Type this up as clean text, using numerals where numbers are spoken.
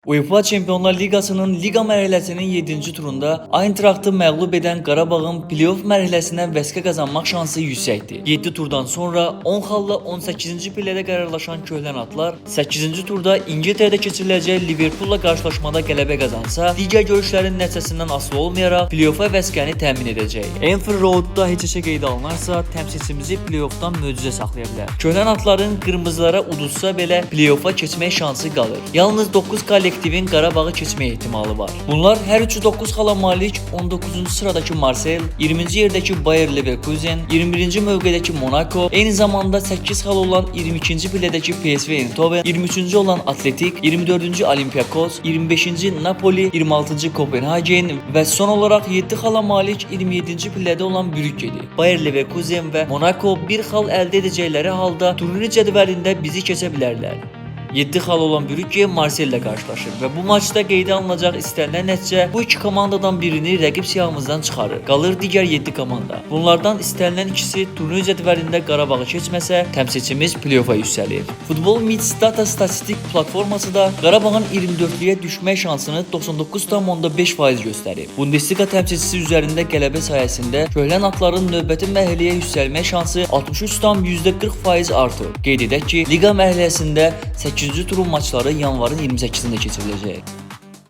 UEFA Çempionlar Liqasının Liqa mərhələsinin 7-ci turunda Eintrachtı məğlub edən Qarabağın play-off mərhələsinə vəsqə qazanmaq şansı yüksəkdir. 7 turdan sonra 10 xalla 18-ci pillədə qərarlaşan Köhlən atlar 8-ci turda İngiltərədə keçiriləcək Liverpulla qarşılaşmada qələbə qazansa, digər görüşlərin nəticəsindən asılı olmayaraq play-offa vəsqəni təmin edəcək. Anfield Roadda heç heçə qeydə alınarsa, təmsilçimizi play-offdan möcüzə saxlaya bilər. Köhlən atların qırmızılara uduzsa belə play-offa keçmək şansı qalır. Yalnız 9 kollektivin Qarabağı keçmək ehtimalı var. Bunlar hər üçü 9 xala malik 19-cu sıradakı Marseille, 20-ci yerdəki Bayer Leverkusen, 21-ci mövqedəki Monaco, eyni zamanda 8 xal olan 22-ci pillədəki PSV Eindhoven, 23-cü olan Atletik, 24-cü Olympiakos, 25-ci Napoli, 26-cı Kopenhagen və son olaraq 7 xala malik 27-ci pillədə olan Brüggedir. Bayer Leverkusen və Monaco bir xal əldə edəcəkləri halda turnir cədvəlində bizi keçə bilərlər. 7 xal olan Brügge Marseille ilə qarşılaşır və bu maçda qeydə alınacaq istənilən nəticə bu iki komandadan birini rəqib siyahımızdan çıxarır. Qalır digər 7 komanda. Bunlardan istənilən ikisi turnir cədvəlində Qarabağı keçməsə, təmsilçimiz play-offa yüksəlir. Futbol Mits Data statistik platforması da Qarabağın 24-lüyə düşmək şansını 99,5% göstərir. Bundesliga təmsilçisi üzərində qələbə sayəsində Köhlən atların növbəti mərhələyə yüksəlmək şansı 63,40% artır. Qeyd edək ki, Liqa mərhələsində 8-ci turun maçları yanvarın 28-də keçiriləcək.